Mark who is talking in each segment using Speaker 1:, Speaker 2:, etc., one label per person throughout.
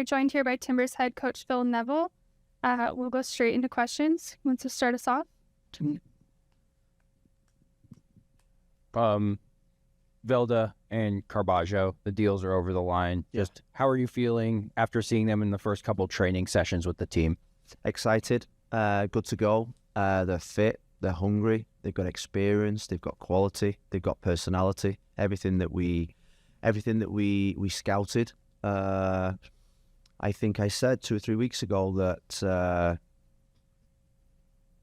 Speaker 1: we're joined here by Timbers head coach Phil Neville. We'll go straight into questions. Who wants to start us off?
Speaker 2: Velde and Carballo, the deals are over the line. Just how are you feeling after seeing them in the first couple training sessions with the team?
Speaker 3: Excited, good to go. They're fit, they're hungry, they've got experience, they've got quality, they've got personality. Everything that we scouted. I think I said 2 or 3 weeks ago that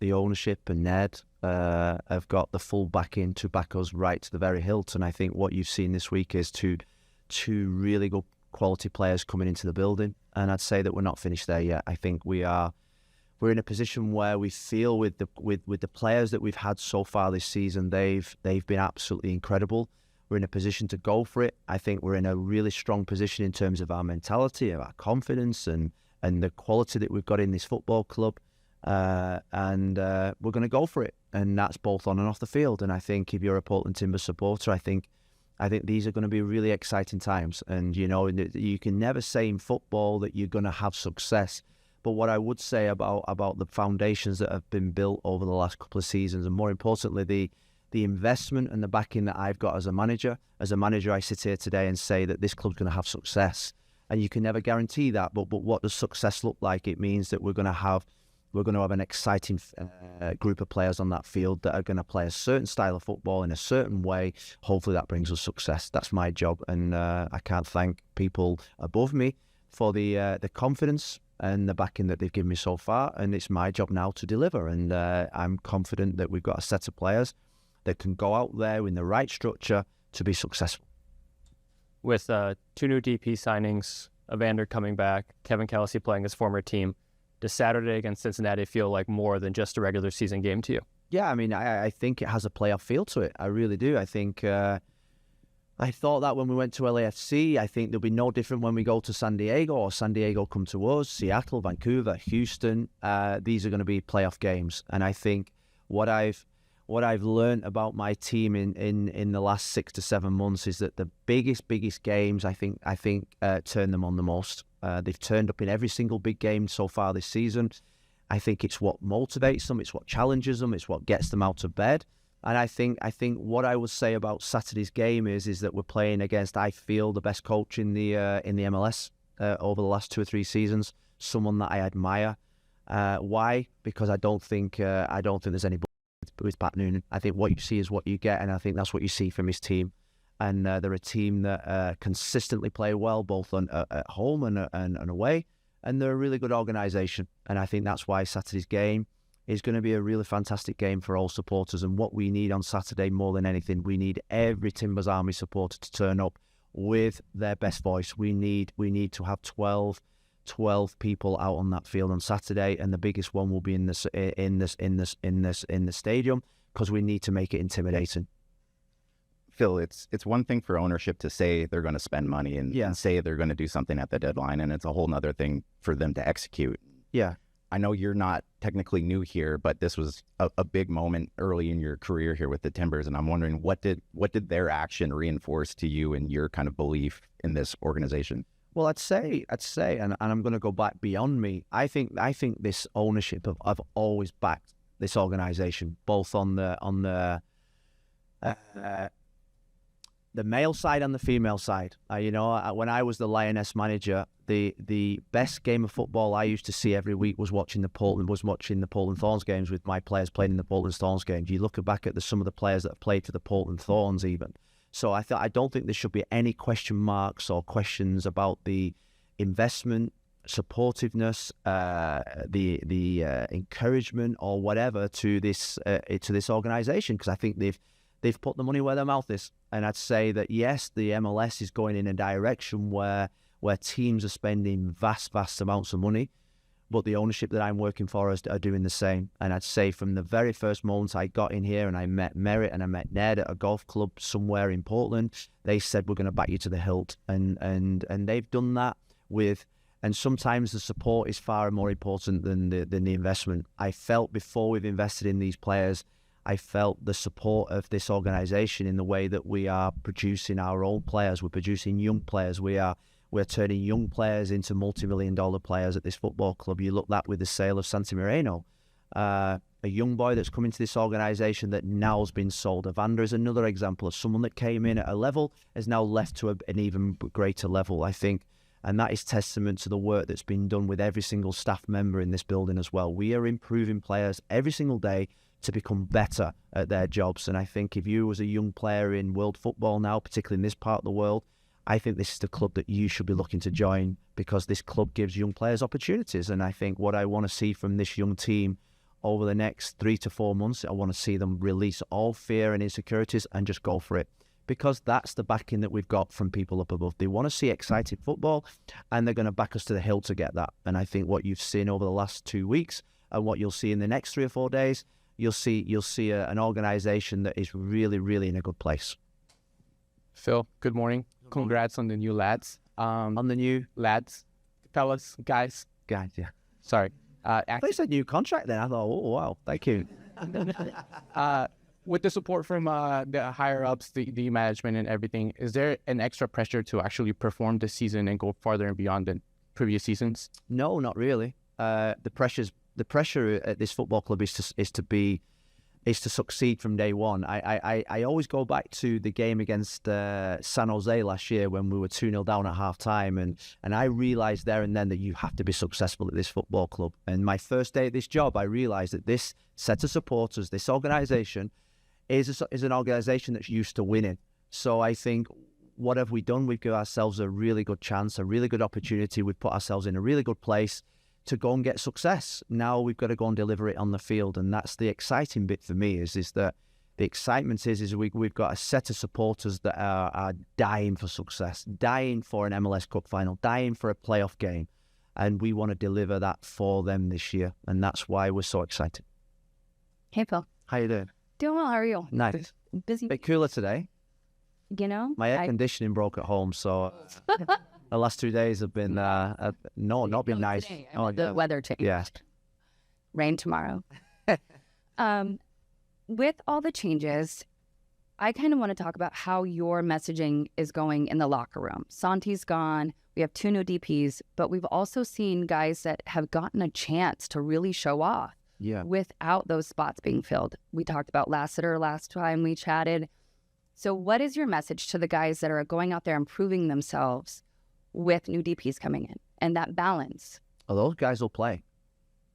Speaker 3: the ownership and Ned have got the full backing to back us right to the very hilt. And I think what you've seen this week is two really good quality players coming into the building. And I'd say that we're not finished there yet. I think we're in a position where we feel with the players that we've had so far this season, they've been absolutely incredible. We're in a position to go for it. I think we're in a really strong position in terms of our mentality, of our confidence, and the quality that we've got in this football club. And we're going to go for it, and that's both on and off the field. And I think if you're a Portland Timbers supporter, I think these are going to be really exciting times. And you can never say in football that you're going to have success, but what I would say about the foundations that have been built over the last couple of seasons, and more importantly the investment and the backing that I've got as a manager. As a manager, I sit here today and say that this club's going to have success, and you can never guarantee that. But what does success look like? It means that we're going to have an exciting group of players on that field that are going to play a certain style of football in a certain way. Hopefully that brings us success. That's my job, and I can't thank people above me for the confidence and the backing that they've given me so far. And it's my job now to deliver. And I'm confident that we've got a set of players that can go out there in the right structure to be successful.
Speaker 4: With 2 new DP signings, Aander coming back, Kevin Kelsey playing his former team, does Saturday against Cincinnati feel like more than just a regular season game to you?
Speaker 3: Yeah, I mean, I think it has a playoff feel to it. I really do. I think I thought that when we went to LAFC. I think there'll be no different when we go to San Diego, or San Diego come to us, Seattle, Vancouver, Houston. These are going to be playoff games. And I think what I've learned about my team in the last 6 to 7 months is that the biggest games, I think turn them on the most. They've turned up in every single big game so far this season. I think it's what motivates them, it's what challenges them, it's what gets them out of bed. And I think what I would say about Saturday's game is that we're playing against, I feel, the best coach in the MLS over the last 2 or 3 seasons. Someone that I admire. Why? Because I don't think there's any with Pat Noonan. I think what you see is what you get, and I think that's what you see from his team. And they're a team that consistently play well, both at home and away. And they're a really good organisation. And I think that's why Saturday's game is going to be a really fantastic game for all supporters. And what we need on Saturday more than anything, we need every Timbers Army supporter to turn up with their best voice. We need to have 12 people out on that field on Saturday, and the biggest one will be in the stadium, because we need to make it intimidating.
Speaker 5: Phil, it's one thing for ownership to say they're going to spend money and say they're going to do something at the deadline, and it's a whole nother thing for them to execute.
Speaker 3: Yeah.
Speaker 5: I know you're not technically new here, but this was a big moment early in your career here with the Timbers, and I'm wondering what did their action reinforce to you and your kind of belief in this organization?
Speaker 3: Well, I'd say, and I'm going to go back beyond me. I think this ownership I've always backed this organization, both on the male side and the female side. When I was the Lioness manager, the best game of football I used to see every week was watching the Portland Thorns games with my players playing in the Portland Thorns games. You look back at some of the players that have played for the Portland Thorns even. So I don't think there should be any question marks or questions about the investment, supportiveness, the encouragement or whatever to this organisation, because I think they've put the money where their mouth is. And I'd say that yes, the MLS is going in a direction where teams are spending vast amounts of money, but the ownership that I'm working for are doing the same. And I'd say from the very first moment I got in here and I met Merritt and I met Ned at a golf club somewhere in Portland, they said, we're going to back you to the hilt. And they've done that with, and sometimes the support is far more important than the investment. I felt before we've invested in these players, I felt the support of this organisation in the way that we are producing our old players. We're producing young players. We're turning young players into multi-million-dollar players at this football club. You look at that with the sale of Santi Moreno, a young boy that's come into this organisation that now has been sold. Aander is another example of someone that came in at a level, has now left to an even greater level, I think. And that is testament to the work that's been done with every single staff member in this building as well. We are improving players every single day to become better at their jobs. And I think if you as a young player in world football now, particularly in this part of the world, I think this is the club that you should be looking to join, because this club gives young players opportunities. And I think what I want to see from this young team over the next 3 to 4 months, I want to see them release all fear and insecurities and just go for it. Because that's the backing that we've got from people up above. They want to see exciting football, and they're going to back us to the hill to get that. And I think what you've seen over the last 2 weeks, and what you'll see in the next 3 or 4 days, you'll see an organisation that is really, really in a good place.
Speaker 6: Phil, good morning. Congrats on the new lads.
Speaker 3: On the new
Speaker 6: lads, fellas, guys.
Speaker 3: guys, yeah.
Speaker 6: Sorry.
Speaker 3: They said new contract then. I thought, oh wow, thank you.
Speaker 6: With the support from the higher ups, the management and everything, is there an extra pressure to actually perform this season and go farther and beyond than previous seasons?
Speaker 3: No, not really. The pressure at this football club is to succeed from day one. I always go back to the game against San Jose last year when we were 2-0 down at half time, and I realised there and then that you have to be successful at this football club. And my first day at this job, I realised that this set of supporters, this organisation, is an organisation that's used to winning. So I think, what have we done? We've given ourselves a really good chance, a really good opportunity. We've put ourselves in a really good place to go and get success. Now we've got to go and deliver it on the field, and that's the exciting bit for me. Is that the excitement is we've got a set of supporters that are dying for success, dying for an MLS Cup final, dying for a playoff game, and we want to deliver that for them this year, and that's why we're so excited.
Speaker 7: Hey, Phil.
Speaker 3: How you doing?
Speaker 7: Doing well. How are you?
Speaker 3: Nice.
Speaker 7: Busy.
Speaker 3: Bit cooler today.
Speaker 7: You know?
Speaker 3: My air conditioning broke at home, so the last 2 days have been not been nice.
Speaker 7: Today, the weather changed.
Speaker 3: Yeah.
Speaker 7: Rain tomorrow. With all the changes, I kind of want to talk about how your messaging is going in the locker room. Santi's gone. We have 2 new DPs, but we've also seen guys that have gotten a chance to really show off.
Speaker 3: Yeah.
Speaker 7: Without those spots being filled. We talked about Lassiter last time we chatted. So what is your message to the guys that are going out there improving themselves with new DPs coming in and that balance?
Speaker 3: Oh, those guys will play.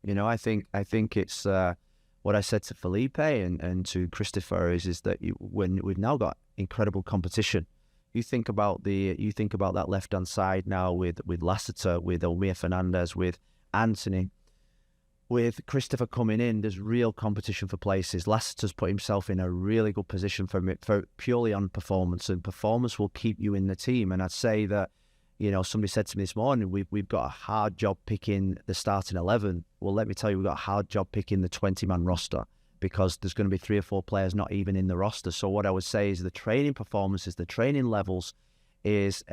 Speaker 3: You know, I think it's what I said to Felipe and to Kristoffer is that when we've now got incredible competition. You think about that left hand side now with Lassiter, with Omir Fernandez, with Anthony. With Kristoffer coming in, there's real competition for places. Lassiter's put himself in a really good position for purely on performance, and performance will keep you in the team. And I'd say that, you know, somebody said to me this morning, we've got a hard job picking the starting 11. Well, let me tell you, we've got a hard job picking the 20-man roster, because there's going to be 3 or 4 players not even in the roster. So what I would say is the training performances, the training levels has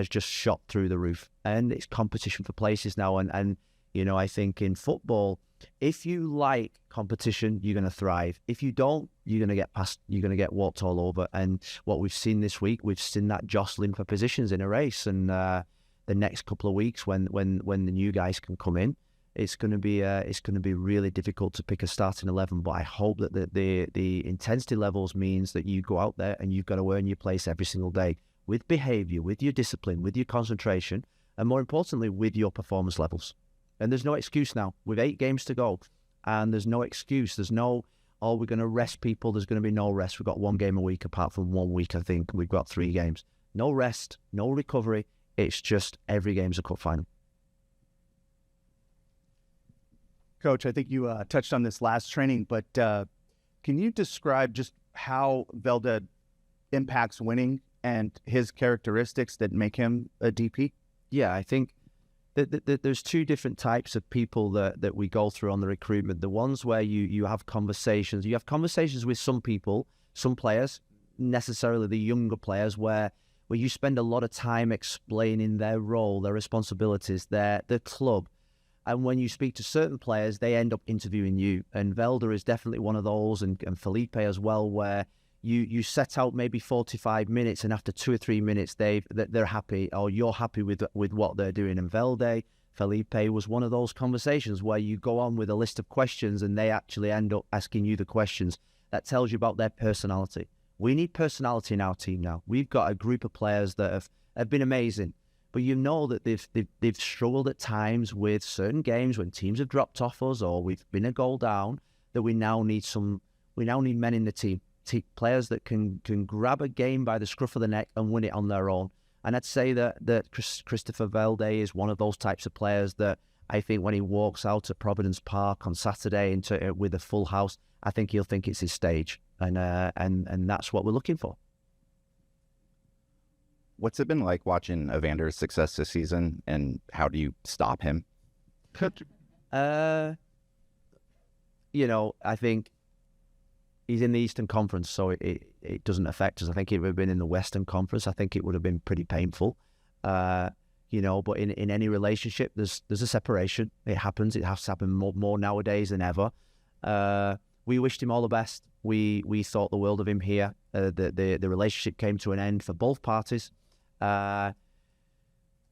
Speaker 3: just shot through the roof, and it's competition for places now. And you know, I think in football, if you like competition, you're going to thrive. If you don't, you're going to get walked all over. And what we've seen this week, we've seen that jostling for positions in a race. And the next couple of weeks, when the new guys can come in, it's going to be really difficult to pick a starting 11. But I hope that the intensity levels means that you go out there and you've got to earn your place every single day with behaviour, with your discipline, with your concentration, and more importantly, with your performance levels. And there's no excuse now. With 8 games to go, and there's no excuse. There's no, oh, we're going to rest people. There's going to be no rest. We've got 1 game a week, apart from 1 week, I think. We've got 3 games. No rest, no recovery. It's just every game's a cup final.
Speaker 8: Coach, I think you touched on this last training, but can you describe just how Velde impacts winning and his characteristics that make him a DP?
Speaker 3: Yeah, I think there's 2 different types of people that we go through on the recruitment. The ones where you have conversations. You have conversations with some people, some players, necessarily the younger players, where you spend a lot of time explaining their role, their responsibilities, the club. And when you speak to certain players, they end up interviewing you. And Velde is definitely one of those, and Felipe as well, where you set out maybe 45 minutes, and after 2 or 3 minutes, they're happy, or you're happy with what they're doing. And Velde, Felipe was one of those conversations where you go on with a list of questions and they actually end up asking you the questions. That tells you about their personality. We need personality in our team now. We've got a group of players that have been amazing, but you know that they've struggled at times with certain games when teams have dropped off us or we've been a goal down. That we now need men in the team, players that can grab a game by the scruff of the neck and win it on their own. And I'd say that Kristoffer Velde is one of those types of players that I think when he walks out at Providence Park on Saturday with a full house, I think he'll think it's his stage, and that's what we're looking for.
Speaker 5: What's it been like watching Aander's success this season, and how do you stop him?
Speaker 3: I think he's in the Eastern Conference, so it doesn't affect us. I think if it would have been in the Western Conference, I think it would have been pretty painful. But in any relationship, there's a separation. It happens. It has to happen more nowadays than ever. We wished him all the best. We thought the world of him here. The relationship came to an end for both parties.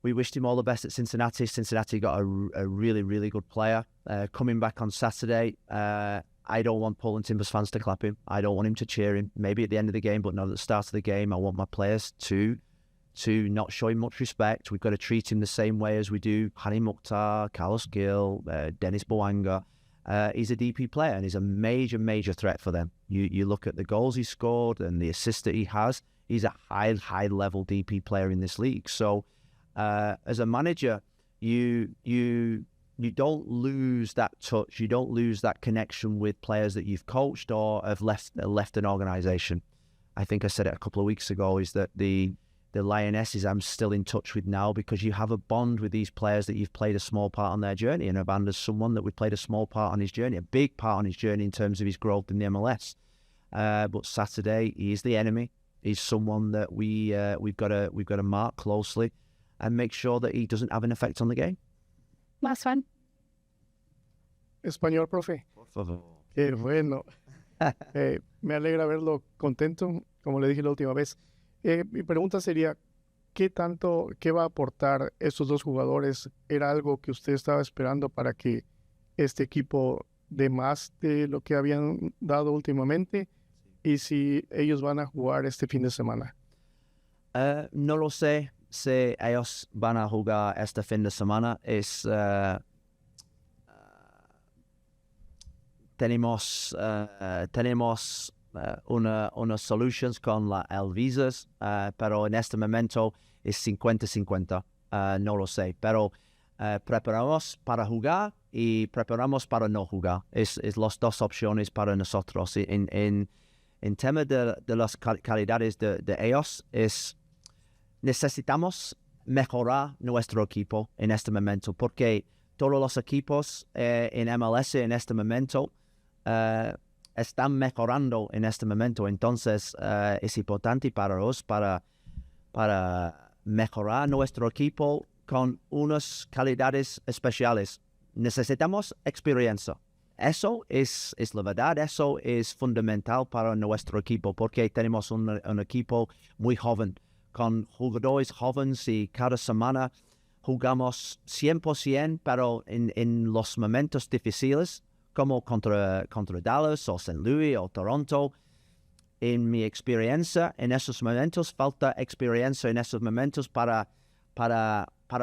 Speaker 3: We wished him all the best at Cincinnati. Cincinnati got a really, really good player. Coming back on Saturday, I don't want Portland Timbers fans to clap him. I don't want him to cheer him. Maybe at the end of the game, but not at the start of the game. I want my players to not show him much respect. We've got to treat him the same way as we do Hani Mukhtar, Carlos Gil, Dennis Boanga. He's a DP player and he's a major, major threat for them. You look at the goals he scored and the assists that he has. He's a high level DP player in this league. So as a manager, you don't lose that touch. You don't lose that connection with players that you've coached or have left an organization. I think I said it a couple of weeks ago, is that the Lionesses I'm still in touch with now, because you have a bond with these players that you've played a small part on their journey. And Aander's someone that we played a small part on his journey, a big part on his journey in terms of his growth in the MLS. But Saturday, he is the enemy. He's someone that we've got to mark closely and make sure that he doesn't have an effect on the game.
Speaker 1: Last one.
Speaker 9: Español, profe.
Speaker 3: Por favor.
Speaker 9: Qué bueno. Me alegra verlo contento, como le dije la última vez. Mi pregunta sería, ¿qué va a aportar estos dos jugadores? ¿Era algo que usted estaba esperando para que este equipo dé más de lo que habían dado últimamente? Y si ellos van a jugar este fin de semana.
Speaker 3: No lo sé si ellos van a jugar este fin de semana. Tenemos unas solutions con el visas, pero en este momento es 50-50. No lo sé, pero preparamos para jugar y preparamos para no jugar. Es las dos opciones para nosotros. En tema de las calidades de ellos, necesitamos mejorar nuestro equipo en este momento, porque todos los equipos en MLS en este momento están mejorando en este momento. Entonces es importante para nosotros para mejorar nuestro equipo con unas calidades especiales. Necesitamos experiencia. Eso es la verdad. Eso es fundamental para nuestro equipo, porque tenemos un equipo muy joven, con jugadores jóvenes, y cada semana jugamos 100%, pero en los momentos difíciles, como contra Dallas o St. Louis o Toronto. En mi experiencia, en esos momentos, falta experiencia en esos momentos para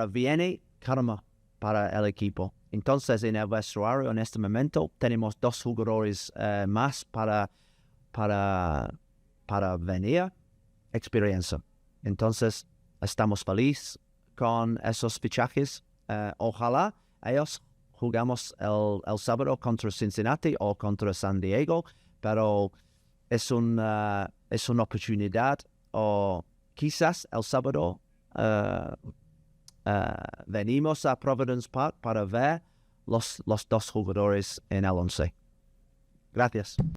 Speaker 3: viene karma para el equipo. Entonces, en el vestuario, en este momento, tenemos 2 jugadores más para venir experiencia. Entonces, estamos felices con esos fichajes. Ojalá ellos jugamos el sábado contra Cincinnati o contra San Diego, pero es una oportunidad, o quizás el sábado venimos a Providence Park para ver los 2 jugadores en el 11. Gracias.